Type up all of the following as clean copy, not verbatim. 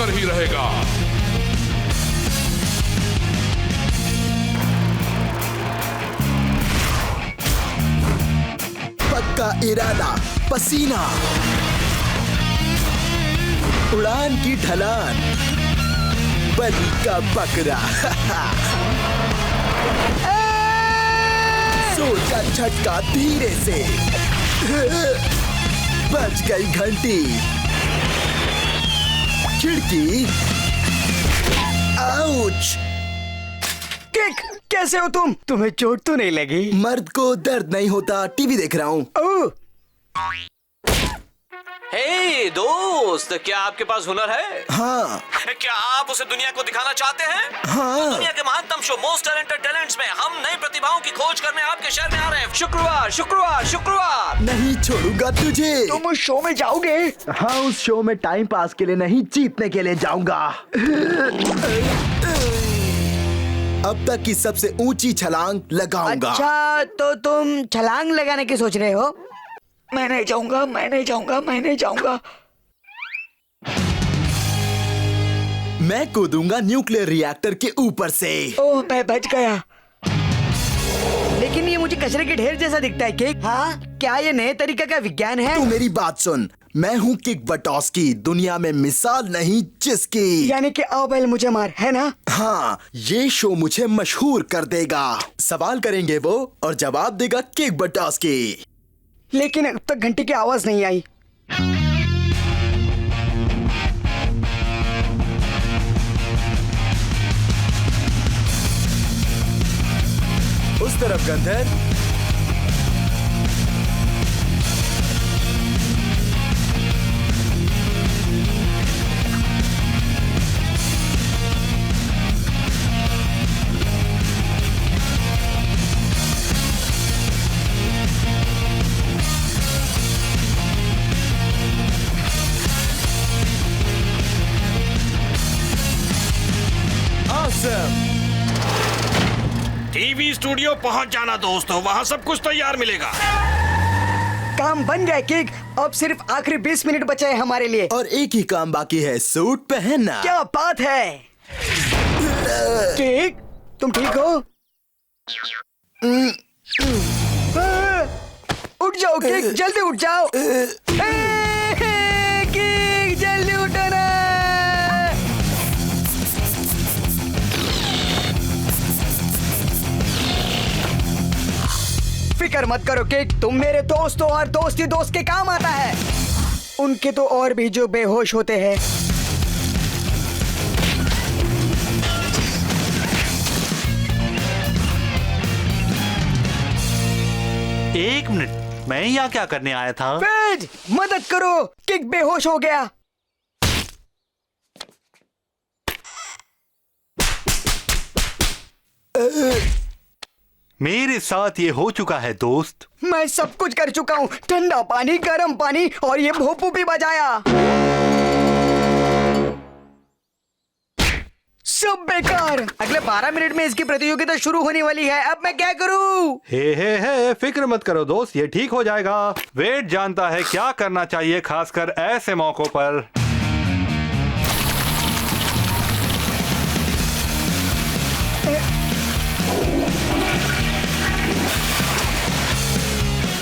बरकरार ही रहेगा। पक्का इरादा, पसीना, उड़ान की ढलान, बलि का बकरा। जोर का झटका धीरे से, बज गई घंटी, खिड़की, आउच। किक, कैसे हो तुम? तुम्हें चोट तो नहीं लगी? मर्द को दर्द नहीं होता, टीवी देख रहा हूँ। ओह, हे दोस्त, क्या आपके पास हुनर है? हाँ क्या आप उसे दुनिया को दिखाना चाहते हैं? हाँ। दुनिया के महत्तम शो मोस्ट टैलेंटेड टैलेंट्स में हम नई प्रतिभाओं की खोज करने आपके शहर में आ रहे हैं। शुक्रवार शुक्रवार शुक्रवार। नहीं छोड़ूंगा तुझे। तुम उस शो में जाओगे? हाँ, उस शो में टाइम पास के लिए नहीं, जीतने के लिए जाऊंगा। अब तक की सबसे ऊंची छलांग लगाऊंगा। अच्छा, तो तुम छलांग लगाने की सोच रहे हो? मैं नहीं जाऊंगा, मैं नहीं जाऊंगा, मैं नहीं जाऊंगा। मैं कूदूंगा न्यूक्लियर रिएक्टर के ऊपर से। ओह, मैं बच गया। लेकिन ये मुझे कचरे के ढेर जैसा दिखता है। केक, हाँ, क्या ये नए तरीके का विज्ञान है? तू मेरी बात सुन, मैं हूँ किक बटॉस्की, दुनिया में मिसाल नहीं जिसकी। यानी कि आओ बैल मुझे मार, है ना? हाँ, ये शो मुझे मशहूर कर देगा। सवाल करेंगे वो और जवाब देगा किक बटॉस्की। लेकिन अब तक घंटी की आवाज नहीं आई। उस तरफ गंधर। टीवी स्टूडियो पहुंच जाना दोस्तों, वहाँ सब कुछ तैयार मिलेगा। काम बन गया केक, अब सिर्फ आखिरी 20 मिनट बचे हैं हमारे लिए। और एक ही काम बाकी है, सूट पहनना। क्या बात है केक, तुम ठीक हो? उठ जाओ केक, जल्दी उठ जाओ। केक, जल्दी उठो ना। फिक्र मत करो केक, तुम मेरे दोस्त हो और दोस्ती दोस्त के काम आता है। उनके तो और भी जो बेहोश होते हैं। एक मिनट, मैं यहाँ क्या करने आया था? वेद, मदद करो, किक बेहोश हो गया। मेरे साथ ये हो चुका है दोस्त। मैं सब कुछ कर चुका हूँ, ठंडा पानी, गर्म पानी और ये भोपू भी बजाया। सब बेकार। अगले 12 मिनट में इसकी प्रतियोगिता शुरू होने वाली है। अब मैं क्या करूँ? हे, फिक्र मत करो दोस्त, ये ठीक हो जाएगा। वेट जानता है क्या करना चाहिए, खासकर ऐसे मौकों पर।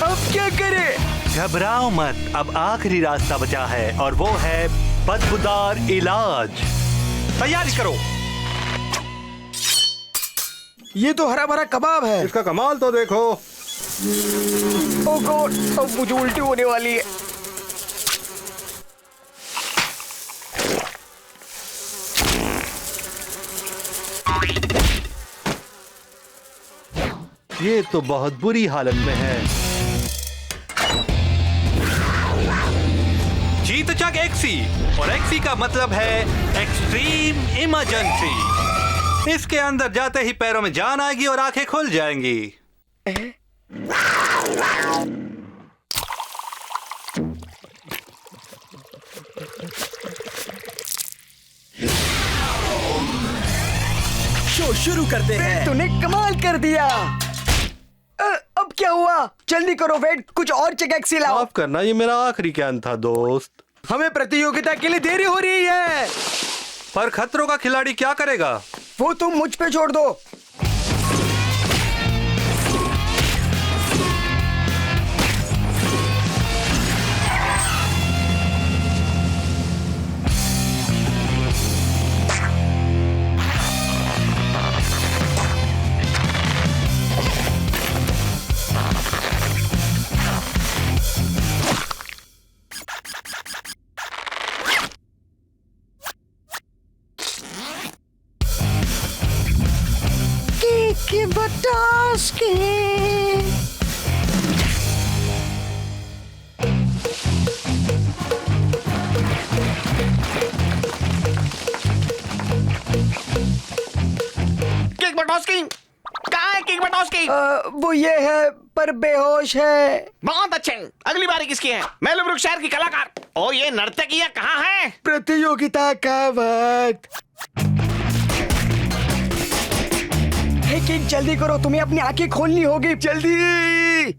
अब क्या करे? घबराओ मत, अब आखिरी रास्ता बचा है और वो है बदबूदार इलाज। तैयारी करो। ये तो हरा भरा कबाब है। इसका कमाल तो देखो। ओह गॉड, अब मुझे उल्टी होने वाली है। ये तो बहुत बुरी हालत में है। जीत चक एक्सी, और एक्सी का मतलब है एक्सट्रीम इमरजेंसी। इसके अंदर जाते ही पैरों में जान आएगी और आंखें खुल जाएंगी। शो शुरू करते हैं। तूने कमाल कर दिया। अब क्या हुआ? जल्दी करो वेट, कुछ और चेक एक्सी लाओ। माफ करना, ये मेरा आखिरी ज्ञान था दोस्त। हमें प्रतियोगिता के लिए देरी हो रही है। पर खतरों का खिलाड़ी क्या करेगा? वो तुम मुझ पे छोड़ दो। कि बतास के किक बटोस्की कहाँ है? किक बटोस्की वो ये है पर बेहोश है। बहुत अच्छे। अगली बारी किसकी है? मेलब्रुक शहर की कलाकार। ओ ये नर्तकियाँ कहाँ है? प्रतियोगिता का वक्त। किक जल्दी करो, तुम्हें अपनी आंखें खोलनी होगी, जल्दी।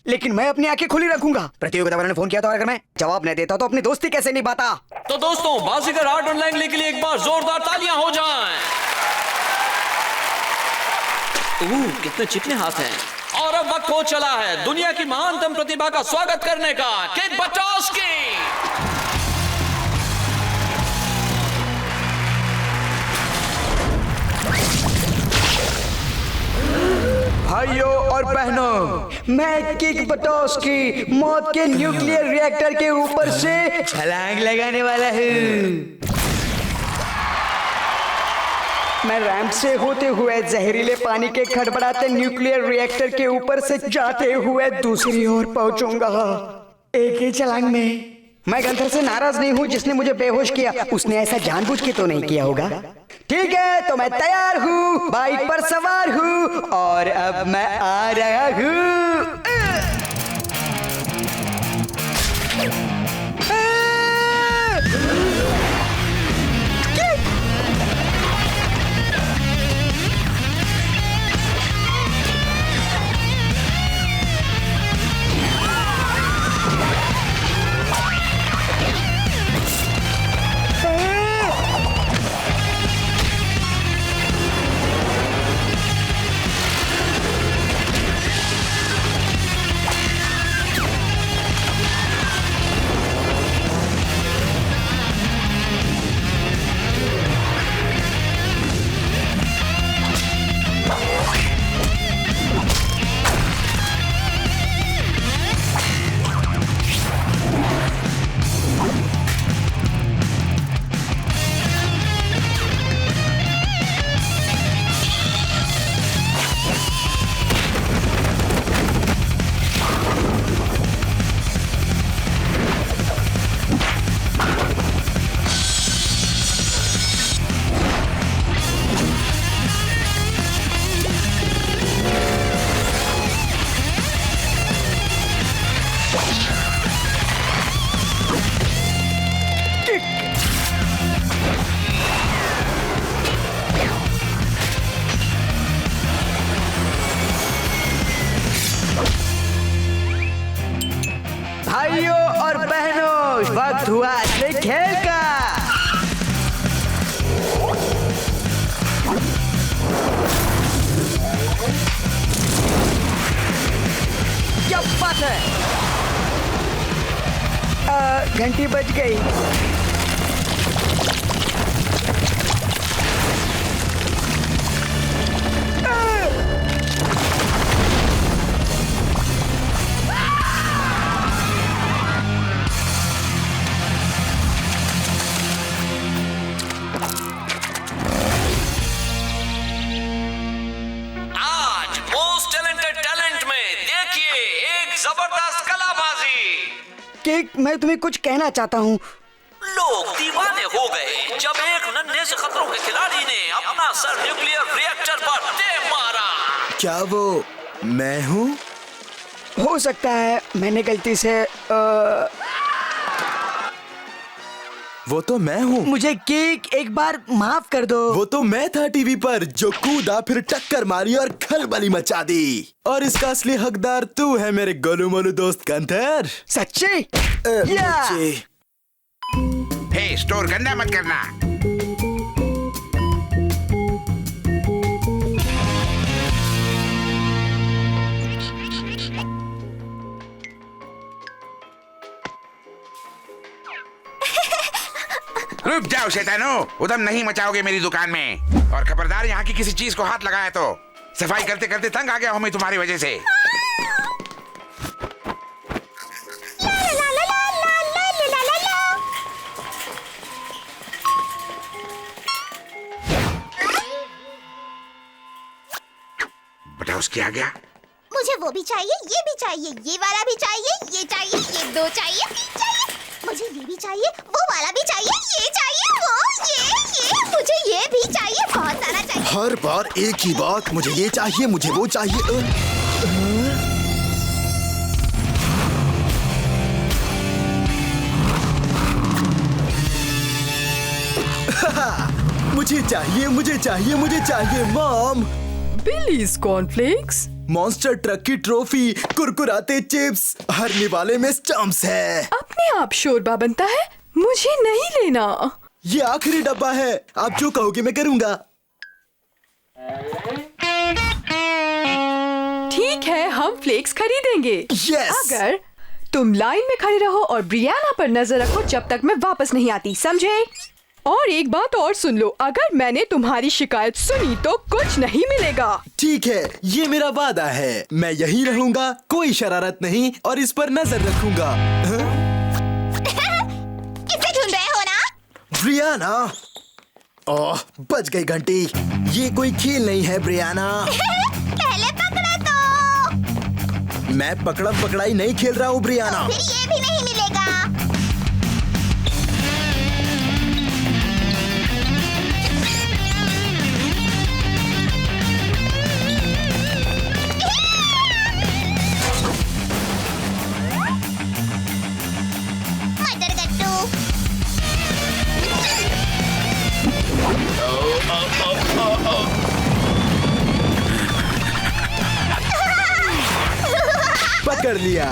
लेकिन मैं अपनी आंखें खुली रखूंगा। प्रतियोगिता वाले ने फोन किया तो अगर मैं जवाब नहीं देता तो अपनी दोस्ती कैसे निभाता? तो दोस्तों, बाजीगर आर्ट ऑनलाइन के लिए एक बार जोरदार तालियां हो जाएं। कितने चिकने हाथ हैं। और अब वक्त हो चला है दुनिया की महानतम प्रतिभा का स्वागत करने का। किक बटोस्की। भाइयों और बहनों, मैं किक बटोस्की मौत के न्यूक्लियर रिएक्टर के ऊपर से छलांग लगाने वाला हूँ। मैं रैंप से होते हुए जहरीले पानी के खड़बड़ाते न्यूक्लियर रिएक्टर के ऊपर से जाते हुए दूसरी ओर पहुंचूंगा एक ही छलांग में। मैं गंथर से नाराज नहीं हूँ जिसने मुझे बेहोश किया। उसने ऐसा जानबूझ के तो नहीं किया होगा। ठीक है, तो मैं तैयार हूँ, बाइक पर सवार हूँ और अब मैं आ रहा हूँ। भाइयों और बहनों, वक्त हुआ असली खेल का। क्या बात है? घंटी बज गई। जबरदस्त कलाबाजी। किक, मैं तुम्हें कुछ कहना चाहता हूँ। लोग दीवाने हो गए जब एक नन्हे से खतरों के खिलाड़ी ने अपना सर न्यूक्लियर रिएक्टर पर दे मारा। क्या वो मैं हूँ? हो सकता है मैंने गलती से वो तो मैं हूँ। मुझे किक एक बार माफ कर दो। वो तो मैं था टीवी पर जो कूदा फिर टक्कर मारी और खलबली मचा दी। और इसका असली हकदार तू है मेरे गोलू मोलू दोस्त गंथर। सच्ची? मुझे हे, स्टोर गंदा मत करना। रुक जाओ शैतानो, उधम नहीं मचाओगे मेरी दुकान में। और खबरदार, यहाँ की किसी चीज को हाथ लगाया तो सफाई करते करते तंग आ गया हूँ मैं तुम्हारी वजह से। बताओ उसकी आ गया। मुझे वो भी चाहिए, ये भी चाहिए, ये वाला भी चाहिए, ये चाहिए, ये 2 चाहिए, 3 चाहिए। मुझे ये भी चाहिए, वो वाला भी चाहिए, ये चाहिए, वो ये मुझे ये भी चाहिए, बहुत सारा चाहिए। हर बार एक ही बात, मुझे ये चाहिए, मुझे वो चाहिए। मुझे चाहिए, मुझे चाहिए, मुझे चाहिए mom. Belize cornflakes, monster truck की ट्रॉफी, कुरकुराते चिप्स, हरने वाले में स्टम्प्स है। अपने आप शोरबा बनता है, मुझे नहीं लेना। ये आखिरी डब्बा है, आप जो कहोगे मैं करूंगा। ठीक है, हम फ्लेक्स खरीदेंगे। Yes! अगर तुम लाइन में खड़े रहो और ब्रियाना पर नजर रखो जब तक मैं वापस नहीं आती, समझे? और एक बात और सुन लो, अगर मैंने तुम्हारी शिकायत सुनी तो कुछ नहीं मिलेगा। ठीक है, ये मेरा वादा है, मैं यहीं रहूंगा, कोई शरारत नहीं, और इस पर नजर रखूंगा। किसे ढूंढ रहे हो ना? ब्रियाना। ओह, बज गई घंटी। ये कोई खेल नहीं है ब्रियाना। पहले पकड़ा तो। मैं पकड़म पकड़ाई नहीं खेल रहा हूँ ब्रियाना। फिर ये भी नहीं मिलेगा। मटर गट्टू। पकड़ लिया।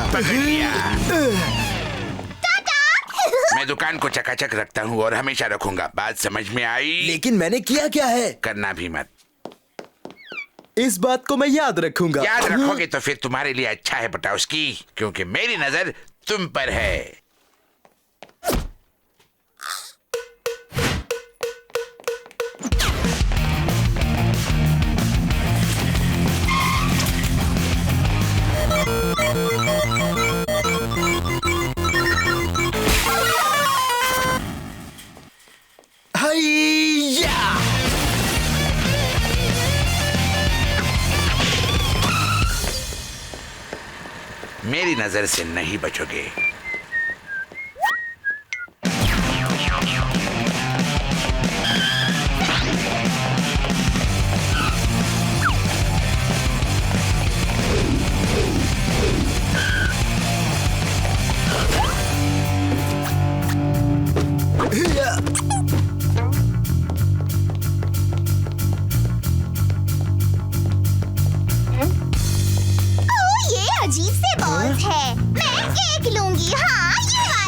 मैं दुकान को चकाचक रखता हूँ और हमेशा रखूंगा, बात समझ में आई? लेकिन मैंने किया क्या है? करना भी मत। इस बात को मैं याद रखूंगा। याद रखोगे तो फिर तुम्हारे लिए अच्छा है बटाउस्की, क्योंकि मेरी नजर तुम पर है। हाइया! मेरी नजर से नहीं बचोगे। ये अजीब से बॉल्स है, मैं एक लूंगी। हाँ, ये वाला।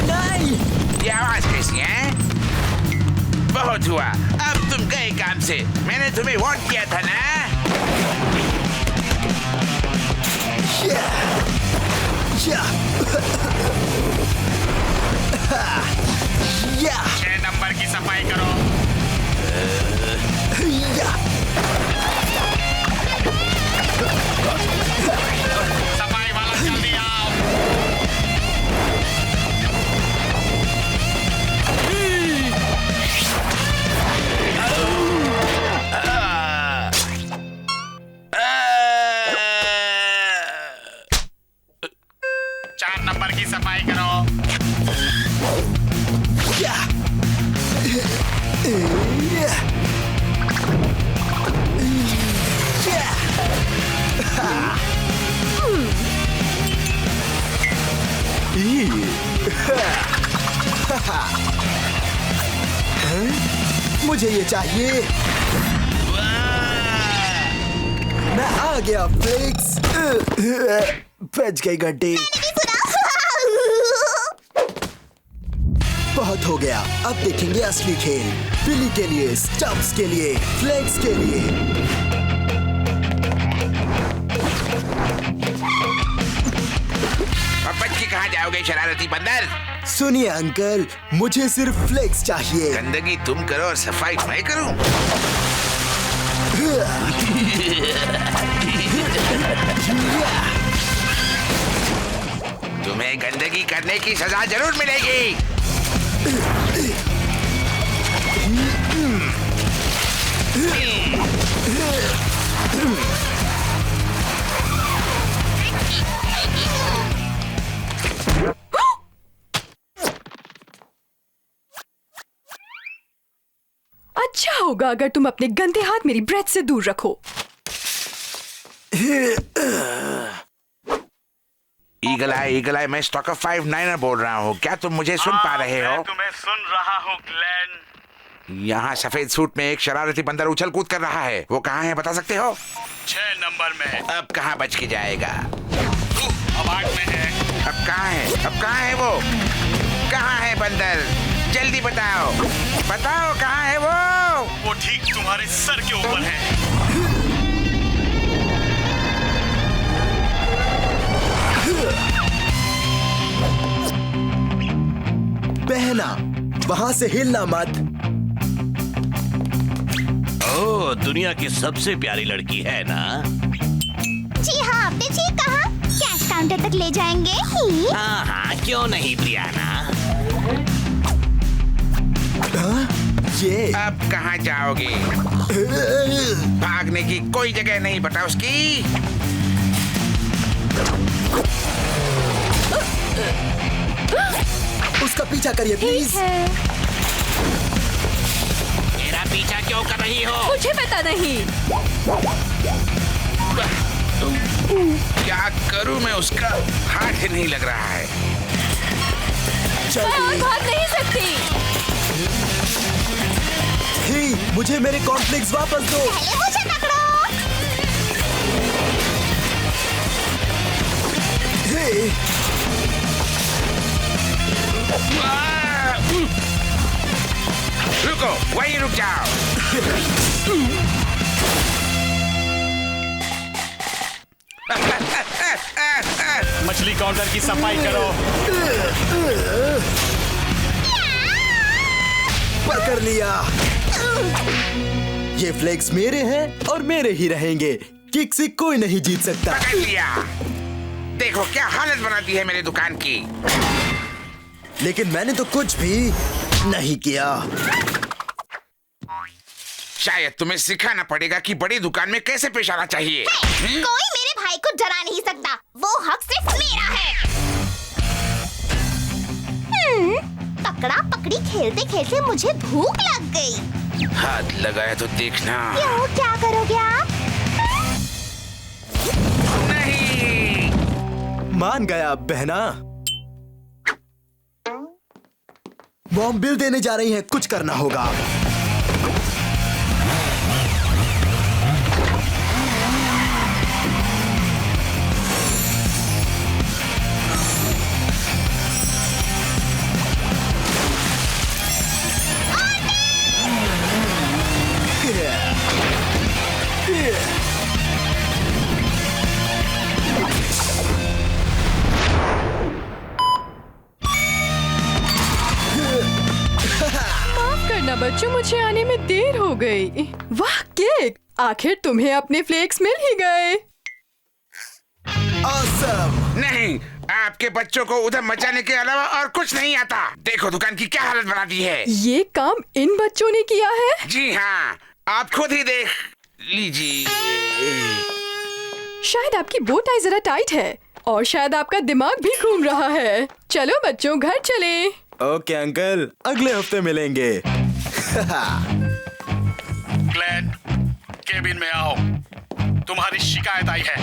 नहीं! ये आवाज कैसी है? बहुत हुआ, अब तुम गए काम से। मैंने तुम्हें वोट किया था ना? या! 6 नंबर की सफाई करो। या! सफाई वाला जल्दी आओ। चार नंबर की सफाई करो। या! या! मुझे ये चाहिए। मैं आ गया फ्लेक्स। बच गई घंटी। बहुत हो गया, अब देखेंगे असली खेल। बिली के लिए, स्टम्प्स के लिए, फ्लेक्स के लिए। अब बच के कहाँ जाओगे शरारती बंदर? सुनिए अंकल, मुझे सिर्फ फ्लेक्स चाहिए। गंदगी तुम करो और सफाई मैं करूं। तुम्हें गंदगी करने की सजा जरूर मिलेगी। अच्छा होगा अगर तुम अपने गंदे हाथ मेरी ब्रेथ से दूर रखो। ईगल आई, मैं स्टॉकर 5-9 बोल रहा हूँ। क्या तुम मुझे सुन पा रहे हो? मैं तुम्हें सुन रहा हूँ ग्लेन। यहाँ सफेद सूट में एक शरारती बंदर उछल कूद कर रहा है। वो कहाँ है बता सकते हो? 6 नंबर में। अब कहाँ बच के जाएगा? अब 8 में है। अब कहाँ है वो? कहाँ है बंदर? जल्दी बताओ कहाँ है वो? वो ठीक तुम्हारे सर के ऊपर है। बहना, वहाँ से हिलना मत। ओह, दुनिया की सबसे प्यारी लड़की है ना? जी हाँ, आपने ठीक कहा। कैश काउंटर तक ले जाएंगे ही। हाँ हाँ, क्यों नहीं ब्रियाना? ये अब कहाँ जाओगे? भागने की कोई जगह नहीं पता उसकी। उसका पीछा करिए प्लीज। मेरा पीछा क्यों कर रही हो? मुझे पता नहीं। क्या करूं मैं? उसका हाथ ही नहीं लग रहा है। मैं और भाग नहीं सकती। ही, मुझे मेरे कॉर्नफ्लेक्स वापस दो। पहले मुझे पकड़ो। हे, रुको, वहीं रुक जाओ। मछली काउंटर की सफाई करो। पकड़ लिया। ये फ्लेक्स मेरे हैं और मेरे ही रहेंगे। किक से कोई नहीं जीत सकता। पकड़ लिया। देखो क्या हालत बनाती है मेरे दुकान की। लेकिन मैंने तो कुछ भी नहीं किया। शायद तुम्हें सिखाना पड़ेगा कि बड़ी दुकान में कैसे पेश आना चाहिए। कोई मेरे भाई को डरा नहीं सकता। वो हक सिर्फ मेरा है। पकड़ा पकड़ी खेलते खेलते मुझे भूख लग गई। हाथ लगाया तो देखना। क्यों, क्या करोगे आप? नहीं। मान गया बहना। मॉम बिल देने जा रही हैं, कुछ करना होगा। माफ करना बच्चों, मुझे आने में देर हो गई। वाह केक, आखिर तुम्हें अपने फ्लेक्स मिल ही गए। Awesome! नहीं, आपके बच्चों को उधर मचाने के अलावा और कुछ नहीं आता। देखो दुकान की क्या हालत बना दी है। ये काम इन बच्चों ने किया है? जी हाँ, आप खुद ही देख लीजिए। शायद आपकी बो टाई जरा टाइट है और शायद आपका दिमाग भी घूम रहा है। चलो बच्चों, घर चलें। ओके अंकल, अगले हफ्ते मिलेंगे। ग्लेन, केबिन में आओ। तुम्हारी शिकायत आई है।